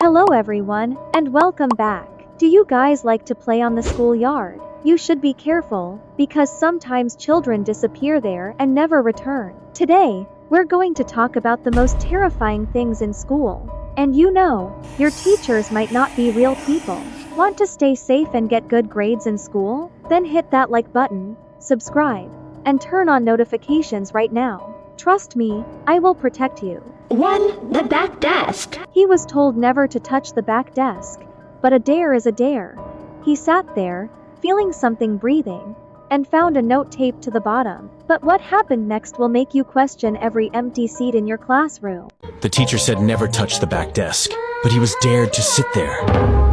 Hello everyone, and welcome back. Do you guys like to play on the schoolyard? You should be careful, because sometimes children disappear there and never return. Today, we're going to talk about the most terrifying things in school. And you know, your teachers might not be real people. Want to stay safe and get good grades in school? Then hit that like button, subscribe, and turn on notifications right now. Trust me, I will protect you. 1. The back desk. He was told never to touch the back desk, but a dare is a dare. He sat there, feeling something breathing, and found a note taped to the bottom. But what happened next will make you question every empty seat in your classroom. The teacher said never touch the back desk, but he was dared to sit there.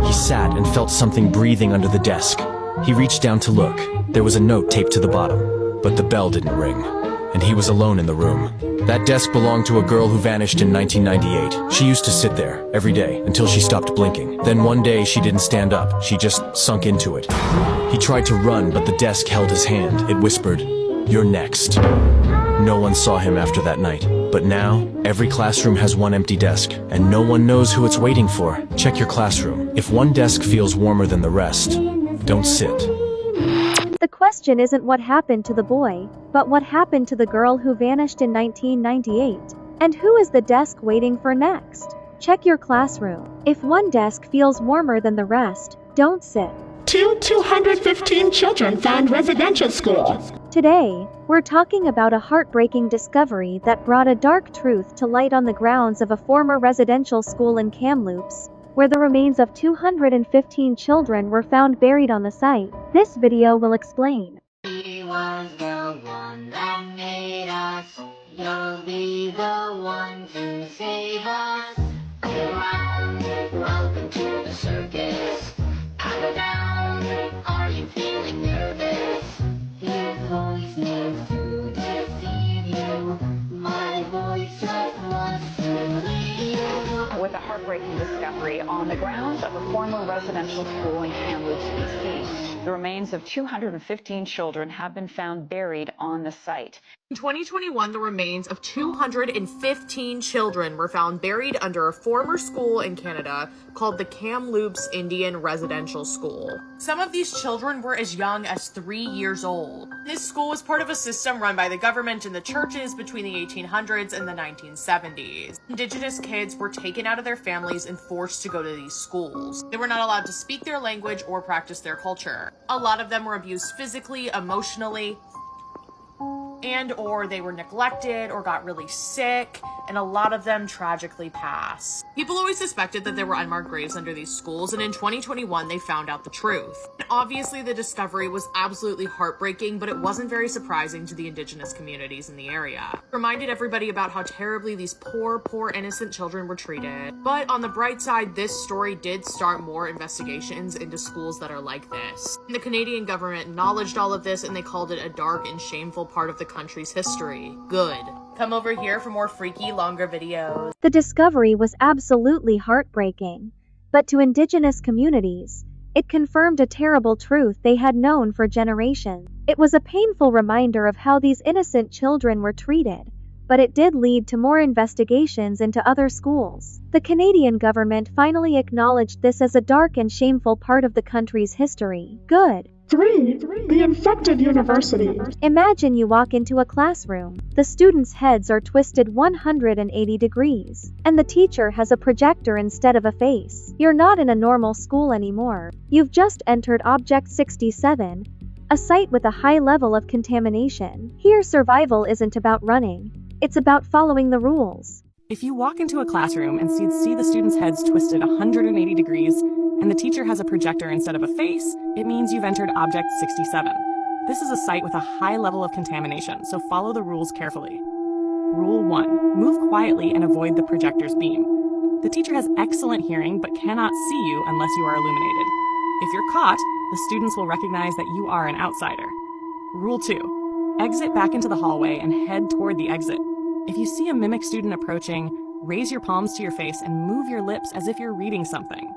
He sat and felt something breathing under the desk. He reached down to look. There was a note taped to the bottom, but the bell didn't ring, and he was alone in the room. That desk belonged to a girl who vanished in 1998. She used to sit there every day until she stopped blinking. Then one day she didn't stand up, she just sunk into it. He tried to run, but the desk held his hand. It whispered, "You're next." No one saw him after that night. But now, every classroom has one empty desk, and no one knows who it's waiting for. Check your classroom. If one desk feels warmer than the rest, don't sit. The question isn't what happened to the boy, but what happened to the girl who vanished in 1998. And who is the desk waiting for next? Check your classroom. If one desk feels warmer than the rest, don't sit. 215 children found residential school. Today, we're talking about a heartbreaking discovery that brought a dark truth to light on the grounds of a former residential school in Kamloops, where the remains of 215 children were found buried on the site. This video will explain. He was the one that made us. You'll be the one to save us. Around, welcome to the circus. Up or down, are you feeling nervous? His voice means to deceive you. My voice just wants to leave you. With a heartbreaking discovery on the grounds of a former residential school in Kamloops, BC. The remains of 215 children have been found buried on the site. In 2021, the remains of 215 children were found buried under a former school in Canada called the Kamloops Indian Residential School. Some of these children were as young as 3 years old. This school was part of a system run by the government and the churches between the 1800s and the 1970s. Indigenous kids were taken out of their families and forced to go to these schools. They were not allowed to speak their language or practice their culture. A lot of them were abused physically, emotionally, and or they were neglected or got really sick, and a lot of them tragically passed. People always suspected that there were unmarked graves under these schools, and in 2021 they found out the truth. And obviously the discovery was absolutely heartbreaking, but it wasn't very surprising to the Indigenous communities in the area. It reminded everybody about how terribly these poor innocent children were treated. But on the bright side, this story did start more investigations into schools that are like this. And the Canadian government acknowledged all of this, and they called it a dark and shameful part of the country's history. Good. Come over here for more freaky, longer videos. The discovery was absolutely heartbreaking, but to Indigenous communities, it confirmed a terrible truth they had known for generations. It was a painful reminder of how these innocent children were treated, but it did lead to more investigations into other schools. The Canadian government finally acknowledged this as a dark and shameful part of the country's history. Good. 3. The infected university. Imagine you walk into a classroom. The students' heads are twisted 180 degrees, and the teacher has a projector instead of a face. You're not in a normal school anymore. You've just entered Object 67, a site with a high level of contamination. Here, survival isn't about running. It's about following the rules. If you walk into a classroom and see the students' heads twisted 180 degrees, and the teacher has a projector instead of a face, it means you've entered Object 67. This is a site with a high level of contamination, so follow the rules carefully. Rule 1. Move quietly and avoid the projector's beam. The teacher has excellent hearing but cannot see you unless you are illuminated. If you're caught, the students will recognize that you are an outsider. Rule 2. Exit back into the hallway and head toward the exit. If you see a mimic student approaching, raise your palms to your face and move your lips as if you're reading something.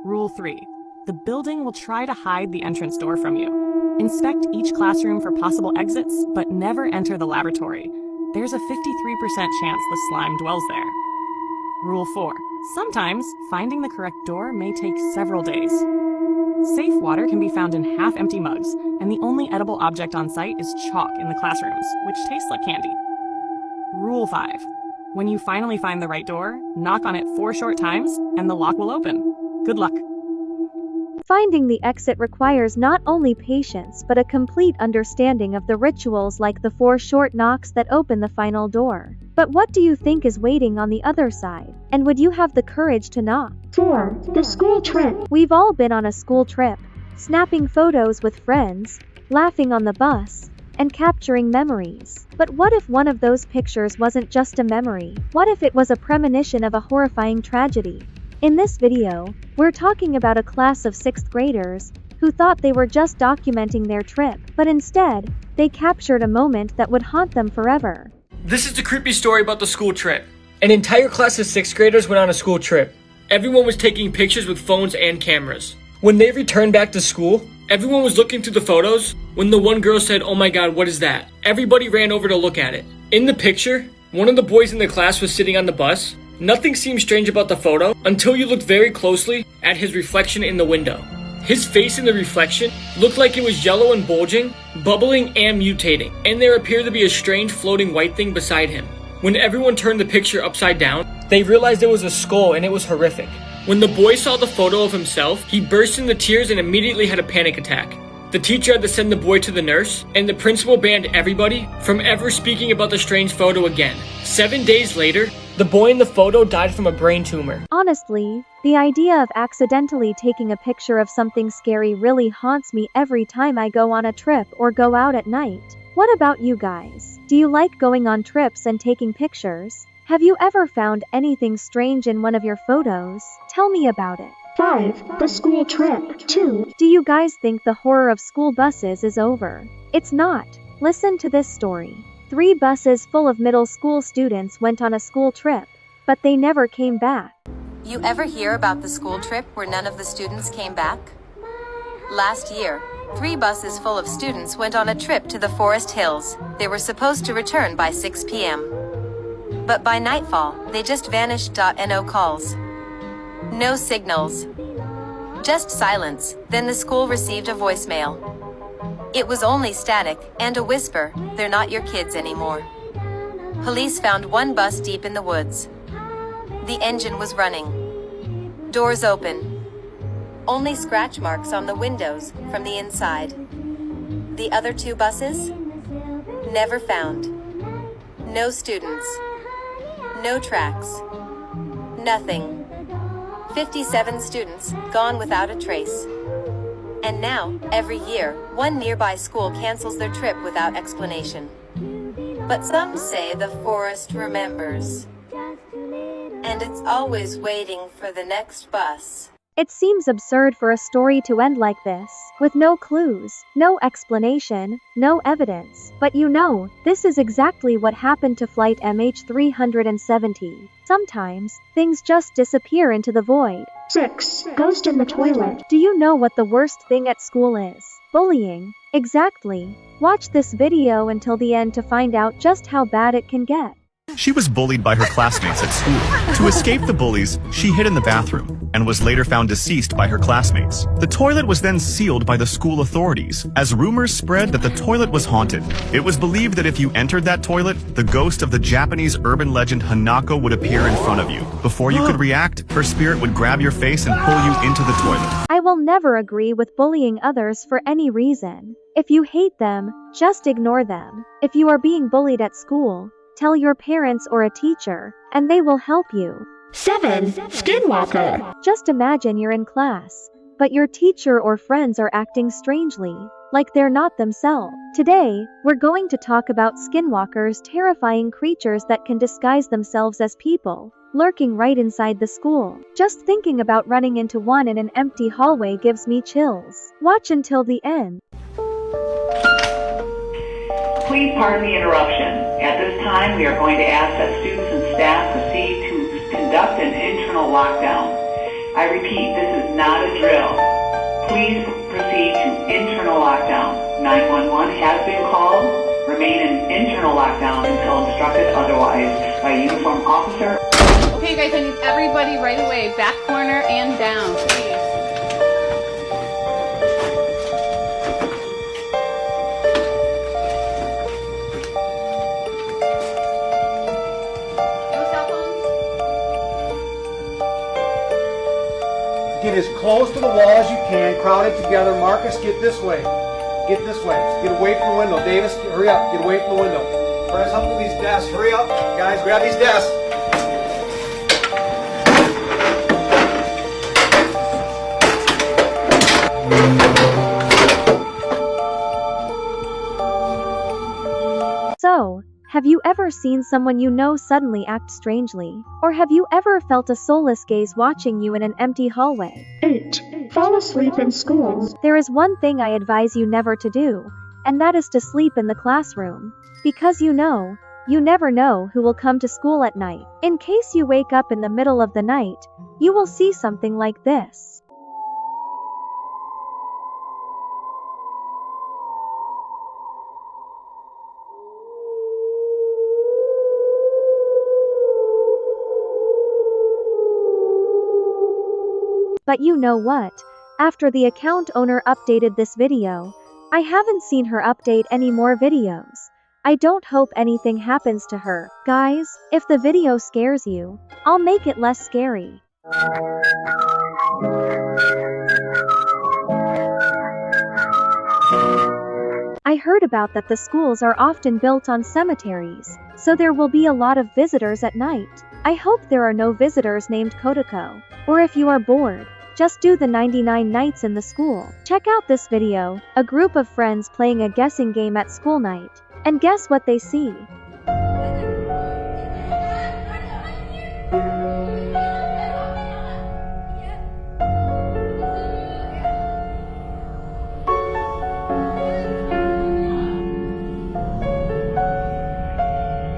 Rule 3. The building will try to hide the entrance door from you. Inspect each classroom for possible exits, but never enter the laboratory. There's a 53% chance the slime dwells there. Rule 4. Sometimes finding the correct door may take several days. Safe water can be found in half-empty mugs, and the only edible object on site is chalk in the classrooms, which tastes like candy. Rule 5. When you finally find the right door, knock on it 4 short times, and the lock will open. Good luck. Finding the exit requires not only patience but a complete understanding of the rituals like the 4 short knocks that open the final door. But what do you think is waiting on the other side? And would you have the courage to knock? 4. The school trip. We've all been on a school trip, snapping photos with friends, laughing on the bus, and capturing memories. But what if one of those pictures wasn't just a memory? What if it was a premonition of a horrifying tragedy? In this video, we're talking about a class of 6th graders who thought they were just documenting their trip, but instead, they captured a moment that would haunt them forever. This is the creepy story about the school trip. An entire class of 6th graders went on a school trip. Everyone was taking pictures with phones and cameras. When they returned back to school, everyone was looking through the photos when the one girl said, "Oh my god, what is that?" Everybody ran over to look at it. In the picture, one of the boys in the class was sitting on the bus. Nothing seemed strange about the photo until you looked very closely at his reflection in the window. His face in the reflection looked like it was yellow and bulging, bubbling and mutating, and there appeared to be a strange floating white thing beside him. When everyone turned the picture upside down, they realized it was a skull and it was horrific. When the boy saw the photo of himself, he burst into tears and immediately had a panic attack. The teacher had to send the boy to the nurse, and the principal banned everybody from ever speaking about the strange photo again. 7 days later, the boy in the photo died from a brain tumor. Honestly, the idea of accidentally taking a picture of something scary really haunts me every time I go on a trip or go out at night. What about you guys? Do you like going on trips and taking pictures? Have you ever found anything strange in one of your photos? Tell me about it. 5. The school trip. 2. Do you guys think the horror of school buses is over? It's not. Listen to this story. 3 buses full of middle school students went on a school trip, but they never came back. You ever hear about the school trip where none of the students came back? Last year, 3 buses full of students went on a trip to the Forest Hills. They were supposed to return by 6 p.m. But by nightfall, they just vanished. No calls. No signals. Just silence. Then the school received a voicemail. It was only static, and a whisper, "They're not your kids anymore." Police found 1 bus deep in the woods. The engine was running. Doors open. Only scratch marks on the windows from the inside. The other 2 buses? Never found. No students. No tracks. Nothing. 57 students, gone without a trace. And now, every year, 1 nearby school cancels their trip without explanation. But some say the forest remembers. And it's always waiting for the next bus. It seems absurd for a story to end like this, with no clues, no explanation, no evidence. But you know, this is exactly what happened to flight MH370. Sometimes, things just disappear into the void. 6. Ghost in the toilet. Do you know what the worst thing at school is? Bullying. Exactly. Watch this video until the end to find out just how bad it can get. She was bullied by her classmates at school. To escape the bullies, she hid in the bathroom and was later found deceased by her classmates. The toilet was then sealed by the school authorities, as rumors spread that the toilet was haunted. It was believed that if you entered that toilet, the ghost of the Japanese urban legend Hanako would appear in front of you. Before you could react, her spirit would grab your face and pull you into the toilet. I will never agree with bullying others for any reason. If you hate them, just ignore them. If you are being bullied at school, tell your parents or a teacher, and they will help you. 7. Skinwalker. Just imagine you're in class, but your teacher or friends are acting strangely, like they're not themselves. Today, we're going to talk about skinwalkers, terrifying creatures that can disguise themselves as people, lurking right inside the school. Just thinking about running into one in an empty hallway gives me chills. Watch until the end. Please pardon the interruption. At this time, we are going to ask that students and staff proceed to conduct an internal lockdown. I repeat, this is not a drill. Please proceed to internal lockdown. 911 has been called. Remain in internal lockdown until instructed otherwise by a uniformed officer. Okay guys, I need everybody right away. Back corner and down, please. Get as close to the wall as you can. Crowd it together. Marcus, get this way. Get this way. Get away from the window. Davis, hurry up. Get away from the window. Press up to these desks. Hurry up. Guys, grab these desks. So, have you ever seen someone you know suddenly act strangely? Or have you ever felt a soulless gaze watching you in an empty hallway? 8. Fall asleep in school. There is one thing I advise you never to do, and that is to sleep in the classroom. Because you never know who will come to school at night. In case you wake up in the middle of the night, you will see something like this. But you know what? After the account owner updated this video, I haven't seen her update any more videos. I don't hope anything happens to her. Guys, if the video scares you, I'll make it less scary. I heard about that the schools are often built on cemeteries, so there will be a lot of visitors at night. I hope there are no visitors named Kotoko. Or if you are bored, just do the 99 nights in the school. Check out this video, a group of friends playing a guessing game at school night. And guess what they see?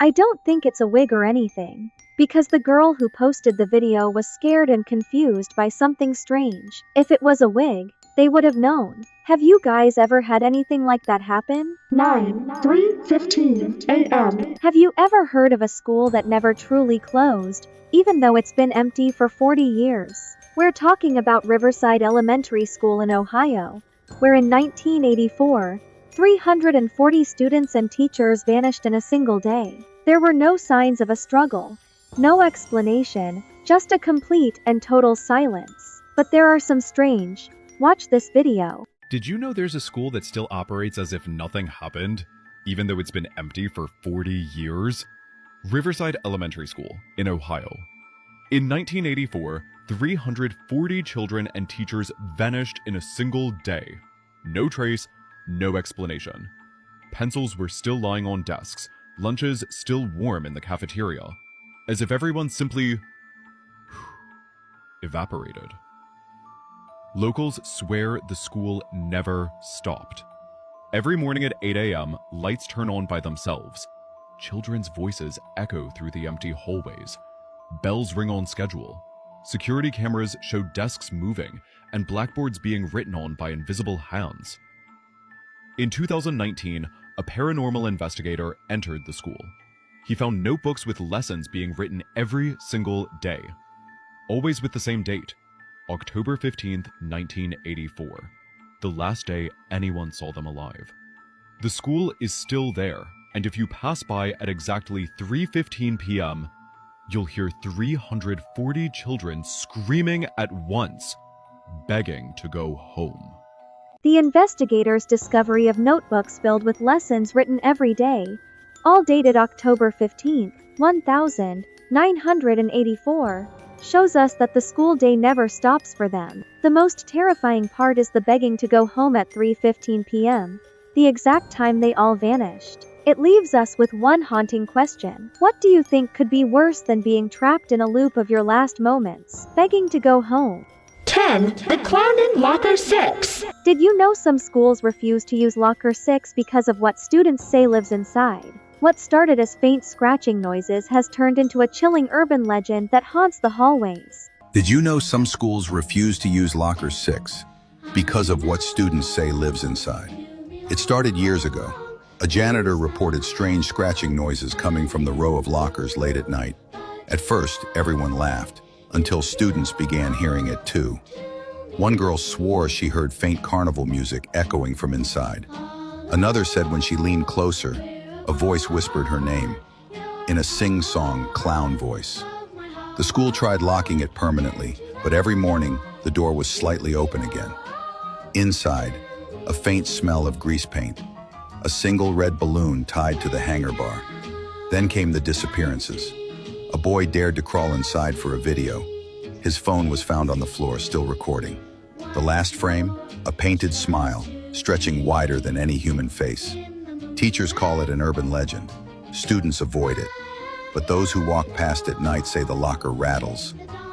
I don't think it's a wig or anything, because the girl who posted the video was scared and confused by something strange. If it was a wig, they would have known. Have you guys ever had anything like that happen? 9. 3:15 a.m. Have you ever heard of a school that never truly closed, even though it's been empty for 40 years? We're talking about Riverside Elementary School in Ohio, where in 1984, 340 students and teachers vanished in a single day. There were no signs of a struggle, no explanation, just a complete and total silence. But there are some strange. Watch this video. Did you know there's a school that still operates as if nothing happened, even though it's been empty for 40 years? Riverside Elementary School in Ohio. In 1984, 340 children and teachers vanished in a single day. No trace, no explanation. Pencils were still lying on desks, lunches still warm in the cafeteria, as if everyone simply evaporated. Locals swear the school never stopped. Every morning at 8 a.m., lights turn on by themselves. Children's voices echo through the empty hallways. Bells ring on schedule. Security cameras show desks moving and blackboards being written on by invisible hands. In 2019, a paranormal investigator entered the school. He found notebooks with lessons being written every single day, always with the same date, October 15th, 1984, the last day anyone saw them alive. The school is still there, and if you pass by at exactly 3:15 p.m., you'll hear 340 children screaming at once, begging to go home. The investigators' discovery of notebooks filled with lessons written every day, all dated October 15, 1984, shows us that the school day never stops for them. The most terrifying part is the begging to go home at 3:15 p.m., the exact time they all vanished. It leaves us with one haunting question. What do you think could be worse than being trapped in a loop of your last moments, begging to go home? 10. The clown in locker 6. Did you know some schools refuse to use locker 6 because of what students say lives inside? What started as faint scratching noises has turned into a chilling urban legend that haunts the hallways. Did you know some schools refuse to use locker 6 because of what students say lives inside? It started years ago. A janitor reported strange scratching noises coming from the row of lockers late at night. At first, everyone laughed, until students began hearing it too. One girl swore she heard faint carnival music echoing from inside. Another said when she leaned closer, a voice whispered her name, in a sing-song clown voice. The school tried locking it permanently, but every morning, the door was slightly open again. Inside, a faint smell of grease paint, a single red balloon tied to the hanger bar. Then came the disappearances. A boy dared to crawl inside for a video. His phone was found on the floor, still recording. The last frame, a painted smile, stretching wider than any human face. Teachers call it an urban legend. Students avoid it. But those who walk past at night say the locker rattles,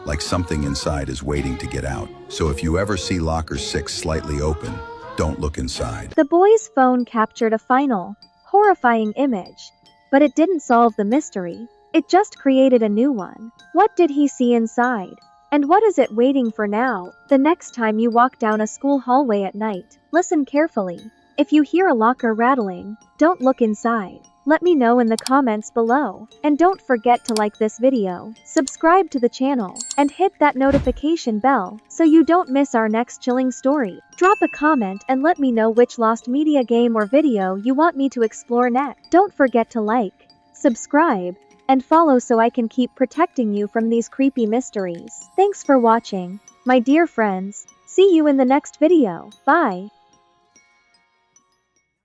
like something inside is waiting to get out. So if you ever see locker 6 slightly open, don't look inside. The boy's phone captured a final, horrifying image. But it didn't solve the mystery. It just created a new one. What did he see inside? And what is it waiting for now? The next time you walk down a school hallway at night, listen carefully. If you hear a locker rattling, don't look inside. Let me know in the comments below. And don't forget to like this video, subscribe to the channel, and hit that notification bell so you don't miss our next chilling story. Drop a comment and let me know which lost media game or video you want me to explore next. Don't forget to like, subscribe, and follow so I can keep protecting you from these creepy mysteries. Thanks for watching, my dear friends. See you in the next video. Bye.